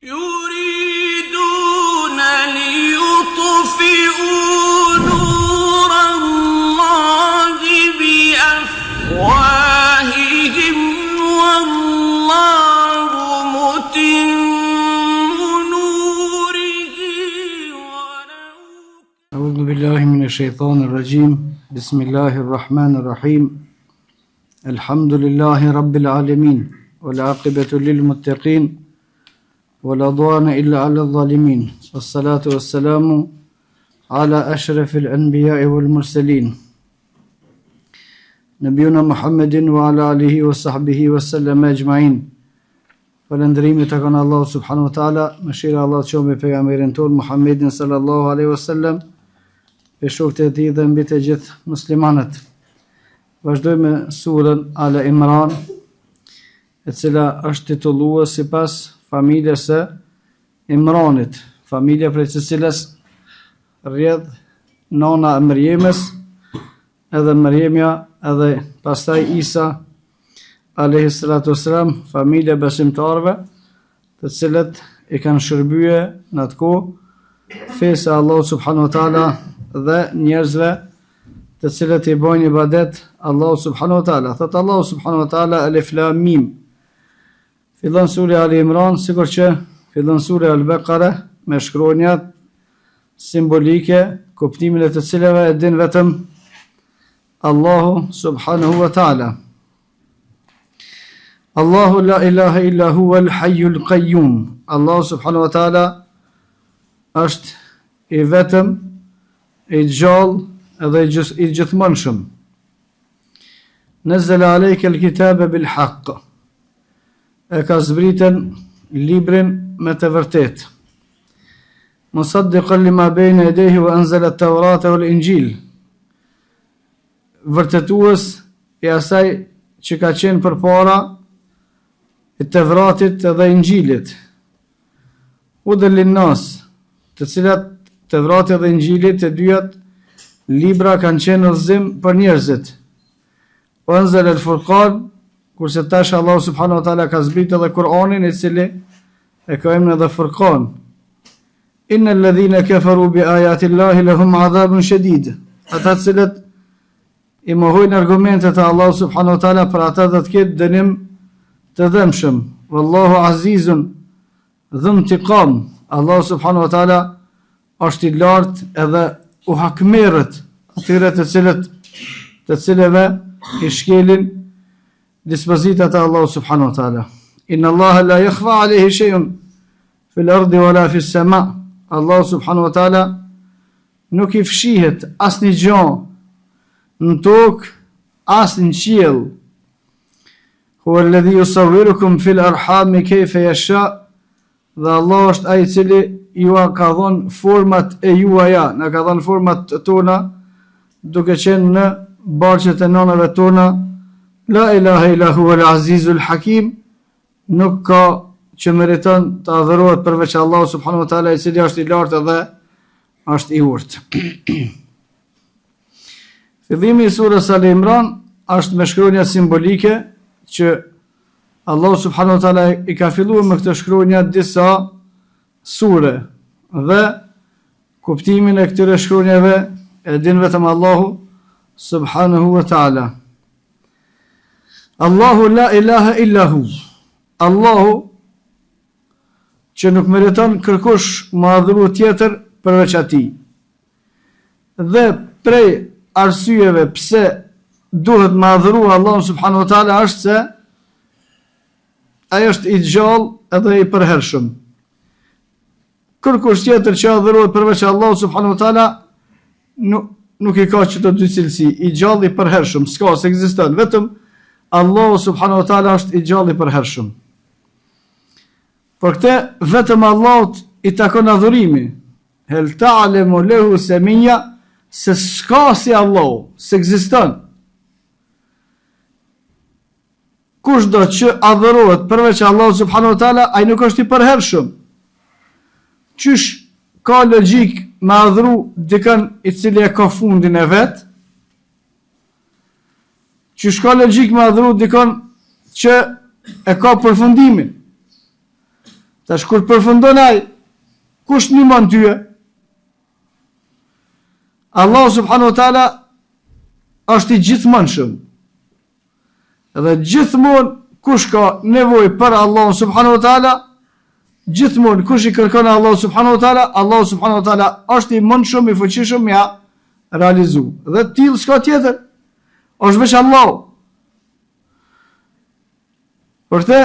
يريدون ليطفئوا نور الله بأفواههم والله متم نوره ولو. أعوذ بالله من الشيطان الرجيم. بسم الله الرحمن الرحيم. الحمد لله رب العالمين والعاقبة للمتقين ولا عدوان إلا على الظالمين والصلاة والسلام على أشرف الأنبياء والمرسلين نبينا محمد وعلى آله وصحبه وسلم أجمعين. Falëndërimi të kanë Allah subhanahu wa taala, mëshira Allah të qoftë me pejgamberin ton Muhammedin sallallahu alaihi wasallam, me shokët e tij dhe mbi të gjithë muslimanët. Vazhdojmë me surën Al Imran, e cila është titulluar sipas familjes së Imranit, familja prej të cilës rrjedh nona e Mërjemës, edhe Mërjemja, edhe pastaj Isa alayhi salatu wassalam, familja besimtarëve, të cilët i kanë shërbyer në atë kohë fesë Allahu subhanahu wa taala dhe njerëzve të cilët i bojnë ibadet Allahu subhanahu wa taala. Thot Allahu subhanahu wa taala Alif Lam Mim. Fillon sura Ali Imran, sikur që fillon sura Al-Baqara me shkronjat simbolike, kuptimin e të cilave e din vetëm Allahu subhanahu wa taala. Allahu la ilaha illa huwa al-hayyul qayyum. Allahu subhanahu wa taala është i vetëm, i gjallë edhe i gjithmonshëm. Nazzala alayka al-kitaba bil haqq. E ka zbritën librin me të vërtet. Musaddiqan lima bayna yadayhi wa anzala at-taurata wal injil. Vërtetues i asaj që ka qenë përpara e Tevratit dhe Injilit. Hudan lin-nas, të cilat Tevrati dhe Injili, të dyat libra kanë qenë udhëzim për njerëzit. Wa anzala al-Furqan, kurse tash Allah subhanahu wa taala ka zbritur edhe Kur'anin, i cili e ka emrin edhe Furqan. Innal ladhina kafaru bi ayati Allahi lahum adhabun shadid. Ata të cilët i mohojnë argumentet e Allah subhanahu wa taala, për ata do të ketë dënim të dëmshëm. Wallahu azizun dhu intiqam. Allah subhanahu wa taala është i lartë edhe u hakmerët atyre të cilëve i shkelin dispozitat e Allah subhanahu wa taala. Inna Allah la yakhfa alayhi shay'un fil ardi wala fis sama. Allah subhanahu wa taala nuk i fshihet asnjë gjë në tokë as në qiell. Huwa alladhi yusawwirukum fil arham kayfa yasha. Dhe Allah është ai i cili ju ka dhënë format e juaja, na ka dhënë format tona duke qenë në barqet e nënave tona. La ilaha illa huwa al-azizul hakim. Nuk ka që meriton të adhurohet përveç Allah subhanahu wa taala, i cili është i lartë dhe është i urtë. Fillimi i surës Al Imran është me shkronja simbolike që Allah subhanahu wa taala i ka filluar me këtë shkronja disa sure, dhe kuptimin e këtyre shkronjave e din vetëm Allahu subhanahu wa taala. Allahu la ilaha illa hu. Allahu që nuk meriton kërkush më adhuru tjetër përveç atij. Dhe prej arsyeve pse duhet më adhuru Allahu subhanahu wa taala është se ai është i gjallë edhe i përhershëm. Kërkush tjetër që adhurohet përveç Allahu subhanahu wa taala nuk i ka çdo dy cilësi, i gjallë i përhershëm, s'ka, s'ekziston, vetëm Allahu subhanahu wa taala është i gjallë i përhershëm. Por këtë vetëm Allahut i takon adhurimi. Hel ta'lemu lahu samia, se s'ka si Allahu, s'ekziston. Kushdo që adhurohet përveç Allahu subhanahu wa taala, ai nuk është i përhershëm. Qysh ka logjik me adhuru dikën i cili e ka fundin e vet? Qysh ka logjik me adhuru dikën që e ka përfundimin? Tash kur përfundon ai, kush ndihmon tyje? Allah subhanahu wa taala është i gjithëmonshëm. Dhe gjithmonë kush ka nevojë për Allah subhanahu wa taala, gjithmonë kush i kërkon Allah subhanahu wa taala, Allah subhanahu wa taala është i mundshëm, i fuqishëm ja realizu. Dhe tillë s'ka tjetër. Është veç Allah. Por te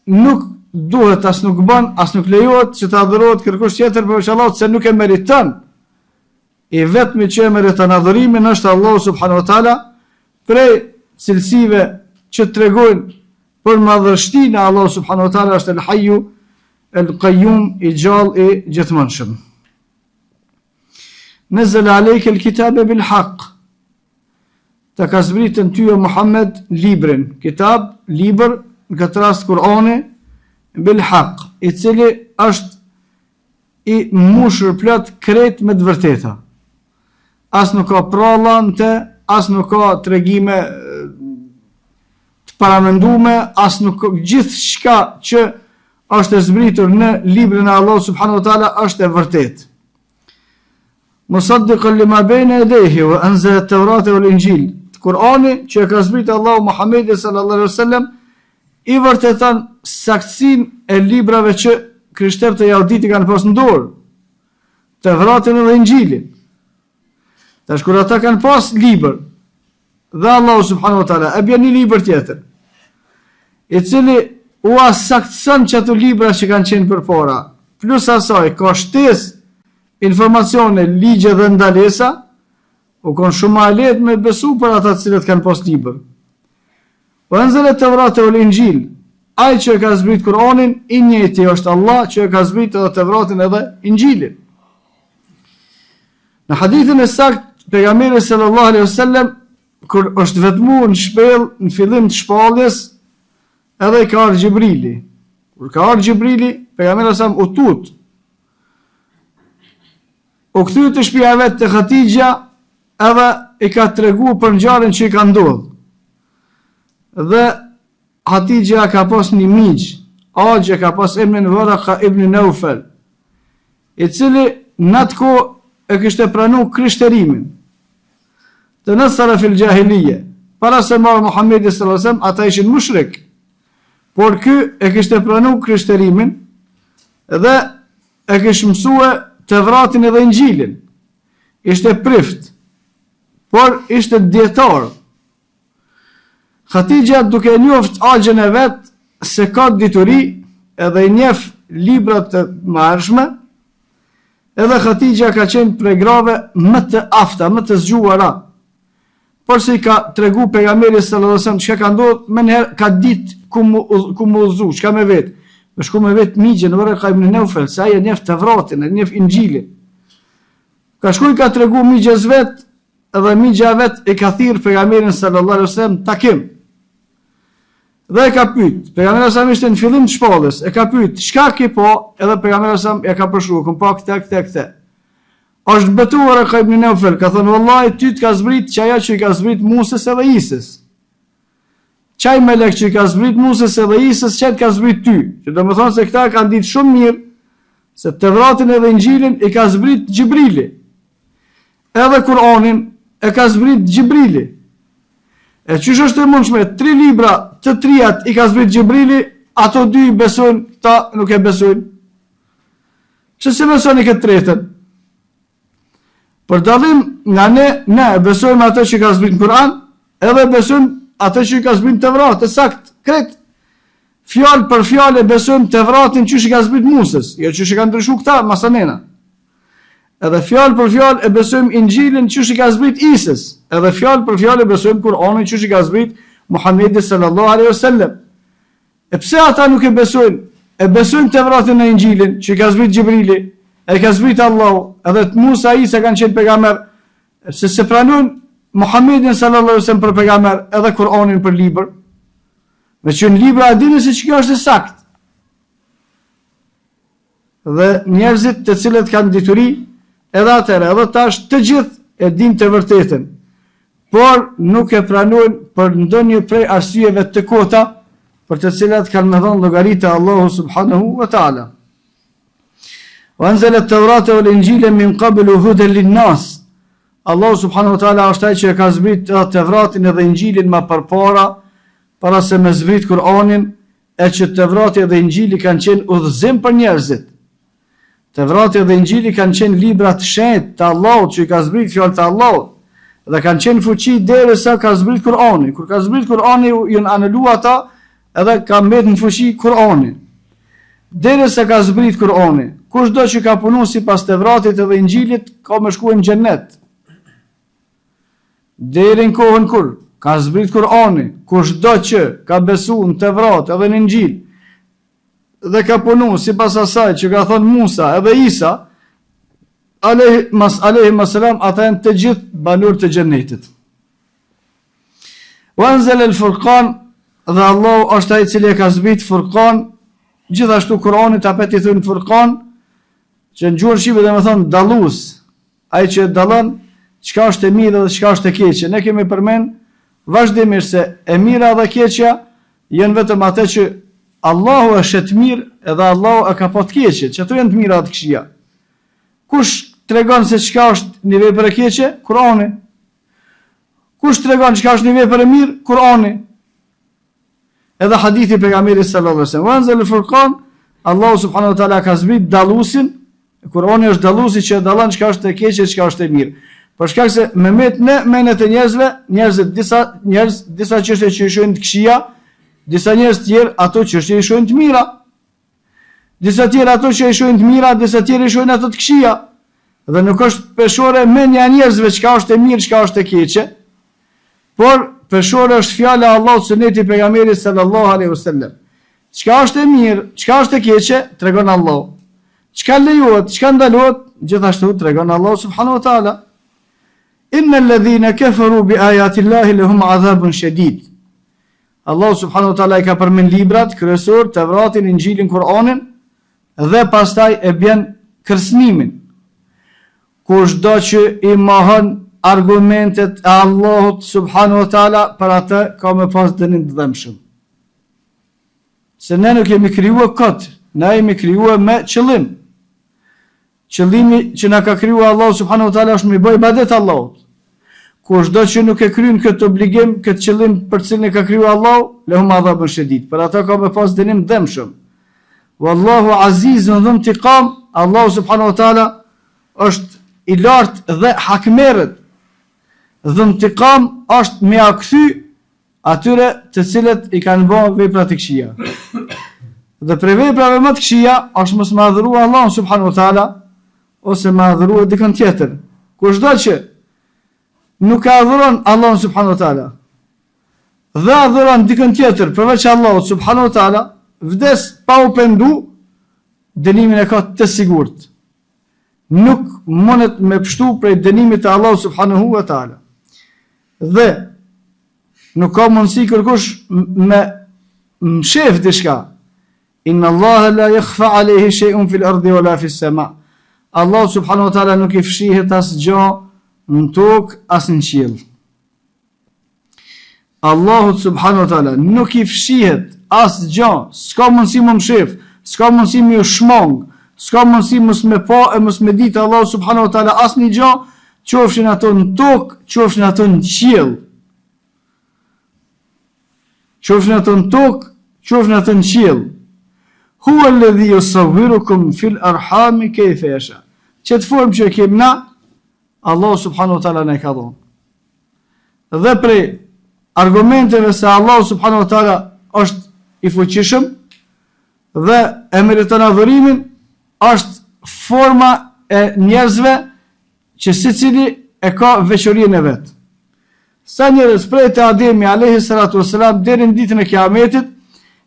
nuk duhet, as nuk bën, as nuk lejohet që të adhurohet kërkush tjetër përveç Allahut, se nuk e meriton. I vetmi që e meriton adhurimin është Allah subhanahu wa taala, prej cilësive që tregojnë për madhështinë e Allah subhanahu wa taala është el-Hayyu el-Qayyum, i gjallë i gjithëmonshëm. Nazzala alejke el-kitabe bil-haq. Të ka zbritën ty o Muhammed librin, kitab, libër, në këtë rast Kur'ani, bil-haq, i cili është i mushur plot krejt me të vërteta. As nuk ka pralla në te, as nuk ka tregime të paramendume, as nuk ka gjithë shka që është e zbritur në librin e Allah subhanahu wa taala është e vërtet. Musaddiqan lima bayna yadayhi wa anzala at-taurata wal-injil. Kur'ani që e ka zbritur Allahu Muhammedit sallallahu alaihi wasallam i vërteton saktësinë e librave që krishterët e Jahudit kanë pasur në dorë, Tevratin dhe Injilin. Tash kur ata kanë pas libër dhe Allahu subhanahu wa taala e bën një libër tjetër, i cili u saktëson që ato libra që kanë qenë përpara, plus asaj ka shtesë informacione, ligje dhe ndalesa, u konë shumë ma lehtë me besu për ata të cilët kanë pas libër. Po anzala at-taurata wal injil, ai që ka zbrit Kur'anin, i njëjti është Allah që ka zbrit edhe Tevratin edhe Injilin. Në hadithin e saktë, pejgamberi sallallahu alaihi wasallam kur është vetmuar në shpellë në fillim të shpalljes, edhe ka ardhur Xhibrili. Kur ka ardhur Xhibrili, pejgamberi sa u tut. U kthy te shtëpia e vet te Hatixha, edhe i ka treguar për ngjarjen që i ka ndodhur. Dhe Hatixha ka pas një miq, Axhe ka pas emrin Waraka ibn Naufal, i cili në atë kohë e kishte pranuar krishterimin. Të nësara fil jahilije, para se marrë Muhammedi sallallahu alaihi wasallam, ata ishin mushrik. Por ky e kishte pranuar krishterimin dhe e kishte mësuar Tevratin edhe Injilin. Ishte prift, por ishte dietar. Hatixha duke njoft Axhen e vet se ka dituri edhe i njeh librat të marrshme, edhe Hatixha ka qenë prej grave më të afta, më të zgjuara. Por se i ka tregu pejgamberi sallallahu alajhi wasallam çka ka ndodhur, më herë ka ditë ku mu udhëzu, çka me vet. Me shku me vet miqën Waraka ibn Naufal, se ai e njeh Tevratin, e njeh Injilin. Ka shkuj ka tregu miqës vet, edhe miqja vet e ka thirr pejgamberin sallallahu alajhi wasallam takim. Dhe e ka pyet, pejgamberi sa ishte në fillim të shpalljes, e ka pyet, çka ke po? Edhe pejgamberi sa ja ka përshkruar, kum pa këtë. Është betuar Waraka ibn Naufal, ka thënë vallahi ty të ka zbrit që ajo që i ka zbrit Musës edhe Isës. Çaj melek që i ka zbrit Musës edhe Isës, çaj ka zbrit ty. Që do të thonë se këta kanë ditë shumë mirë se Tevratin edhe Injilin i ka zbrit Xhibrili. Edhe Kur'anin e ka zbrit Xhibrili. E çish është e mundshme, 3 libra të trijat i ka zbrit Xhibrili, ato 2 besojnë, këta nuk e besojnë. Çse se besoni këtë tretën? Për dallim nga ne besojmë atë që ka zbrit në Kur'an, edhe besojmë atë që ka zbrit në Tevrat, sakt, krejt. Fjalë për fjalë besojmë Tevratin që ka zbrit Musës, jo që ka ndryshuar këta masanena. Edhe fjalë për fjalë e besojmë Injilin që ka zbrit Isës, edhe fjalë për fjalë e besojmë Kur'anin që ka zbrit Muhammedi sallallahu alaihi wasallam. E pse ata nuk e besojnë? E besojnë Tevratin e Injilin që ka zbrit Xhibrili, e ka zbrit Allahu, edhe të Musa Isa kanë qenë pejgamber, se pranojnë Muhammedin sallallahu alaihi wasallam për pejgamber, edhe Kur'anin për libër. Me që në libra e dini se që kjo është e sakt. Dhe njerëzit të cilët kanë dituri, edhe atëre, edhe tash të gjithë e din të vërtetën, por nuk e pranojnë për ndonjë prej arsyeve të kota, për të cilat kanë me dhënë llogaritë Allahu subhanahu wa taala. wa anzala at-taurata wal injila min qablu hudan lin-nas. Allahu subhanahu wa taala është ai që e ka zbrit Tevratin edhe Injilin më përpara, para se me zbrit Kur'anin, e që Tevrati edhe Injili kanë qenë udhëzim për njerëzit. Tevrati edhe Injili kanë qenë libra të shenjtë të Allahut që i ka zbrit fjalët e Allahut dhe kanë qenë fuqi derisa ka zbrit Kur'ani. Kur ka zbrit Kur'ani, janë anulu ata edhe ka mbet në fuqi Kur'ani. Derisa ka zbrit Kur'ani, kushdo që ka punu sipas Tevratit edhe Injilit ka me shkuar në xhennet. Deri në kohën kur ka zbrit Kur'ani, kushdo që ka besu në Tevrat edhe në Injil dhe ka punu sipas asaj që ka thënë Musa edhe Isa alayhi salam, ata janë të gjithë banor të xhennetit. Wa anzala al-Furqan, dhe Allahu është ai i cili ka zbrit Furqan, gjithashtu Kur'ani tapet i thon Furqan, që në gjuhën shqipe do të thonë dallues, ai që dallon çka është e mirë dhe çka është e keqe. Ne kemi përmend vazhdimisht se e mira dhe e keqja janë vetëm ato që Allahu e shet mirë edhe Allahu e ka pa të keqe, që ato janë të mira dhe të këqija. Kush tregon se çka është një vepër e keqe? Kur'ani. Kush tregon çka është një vepër e mirë? Kur'ani. Edhe hadithi pejgamberit sallallahu alaihi wasallam. Wa anzal al-Furqan, Allahu subhanahu wa taala ka zbrit dalluesin. Kur'ani është dalluesi që dallon çka është e keqe, çka është e mirë. Për shkak se me met në menet e njerëzit disa çështje që i shohin të këqija, disa njerëz tjerë ato çështje i shohin të mira. Disa tjerë ato që i shohin të mira, disa tjerë i shohin ato të këqija. Dhe nuk është peshore mendja e njerëzve çka është e mirë, çka është e keqe, por peshore është fjala e Allahut, suneti i pejgamberit sallallahu alaihi wasallam. Çka është e mirë, çka është e keqe, tregon Allahu. Çka lejohet, çka ndalohet, gjithashtu tregon Allahu subhanahu wa taala. Inna alladhina kafaru bi ayati Allahi lahum adhabun shadid. Allahu subhanahu wa taala I ka përmend librat kryesor, Tevratin, Injilin, Kur'anin dhe pastaj e bën kërcënimin. Kushdo që I mohon argumentet e Allahut subhanahu wa taala, për atë ka me pas dënim të dëmshëm. Se ne nuk jemi krijuar kot, ne jemi krijuar me qëllim. Qëllimi që na ka krijuar Allahu subhanahu wa taala është me bëj ibadet Allahut. Kushdo që nuk e kryen këtë obligim, këtë qëllim për cilin e ka krijuar Allahu, lahum adhabun shadid. Për atë ka me pas dënim dëmshëm. Wallahu azizun dhu intiqam, Allahu subhanahu wa taala është I lartë dhe hakmerët. Dhu intiqam është me akthy atyre të cilët I kanë bërë vepra të këqija. Dhe për veprave më të këqija është mos më adhurua Allahu subhanahu wa taala ose më adhurua dikën tjetër. Kushdo që nuk e adhuron Allahun subhanahu wa taala dhe adhuron dikën tjetër përveç Allahut subhanahu wa taala, vdes pa u pendu, dënimin e ka të sigurt. Nuk mundet me pështu prej dënimit të Allahut subhanahu wa taala. Dhe nuk ka mundësi kërkush me mshef diçka. Inna Allaha la yakhfa alayhi shay'un fil ardi wala fis sama. Allah subhanahu wa taala nuk I fshihet asgjë në tokë as në qiell. Allahu subhanahu wa taala nuk I fshihet asgjë, s'ka mundësi më mshef, s'ka mundësi më shmong, s'ka mundësi mos me pa e mos me ditë Allahu subhanahu wa taala asnjë gjë, qofshin ato në tokë, qofshin ato në qiell. Qofshin ato në tokë, qofshin ato në qiell. Huwa alladhi yusawwirukum fil arham kayfa yasha. Çet formë që kemi na, Allahu subhanahu wa taala na ka dhënë. Dhe prej argumenteve se Allahu subhanahu wa taala është I fuqishëm dhe e meriton adhurimin, është forma e njerëzve që secili e ka veçorinë e vet. Sa njerëz prej te Ademi alayhi salatu wasalam deri në ditën e Kiametit,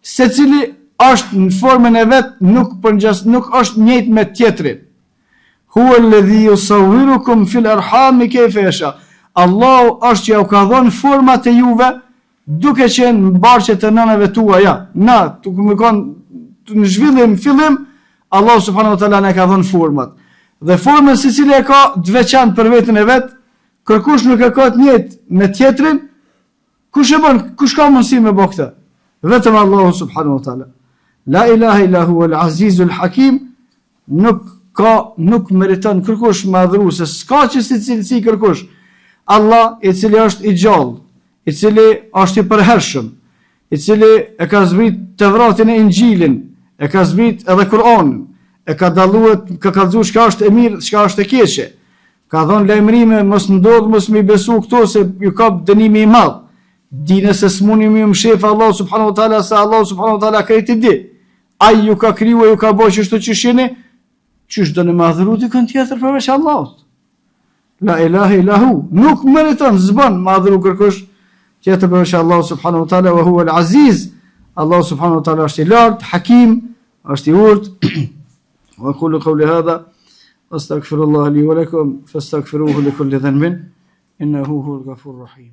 secili është në formën e vet, nuk është njëjtë me tjetrin. Huwa alladhi yusawwirukum fil arham kayfa yasha. Allahu është që ju ka dhënë format e juve duke qenë në barqet e nënave tuaja. Na, në zhvillim, fillim, Allahu subhanahu wa taala na ka dhënë format. Dhe formën secili e ka të veçantë për veten e vet, kërkush nuk e ka të njëjtë me tjetrin, kush e bën, kush ka mundësi me bë këtë? Vetëm Allahu subhanahu wa taala. La ilaha illa huwa al-azizul hakim, nuk nuk meriton kërkush madhru, se s'ka që si cilësi kërkush. Allah i cili është i gjallë, i cili është i përhershëm, i cili e ka zbrit Tevratin e Injilin, e ka zbrit edhe Kur'anin, e ka dalluar, ka kallëzuar çka është e mirë, çka është e keqe. Ka dhënë lajmërime, mos ndodh, mos mi besu këto se ju ka dënimi i madh. Dine se s'muni mi mshef Allah subhanahu wa taala, se Allah subhanahu wa taala krejt i di. Ai ju ka kriju, ju ka bërë çështo që shini, çish do në madhëru dikën tjetër përveç Allahut. La ilaha illa hu, nuk meriton zban madhëru kërkush tjetër përveç Allahut subhanahu wa taala, wa huwa al-aziz. Allah subhanahu wa taala është i lartë, hakim, është i urtë. Wa qulu qawli hadha astaghfirullah li wa lakum fastaghfiruhu li kulli dhanbin innahu huwal ghafurur rahim.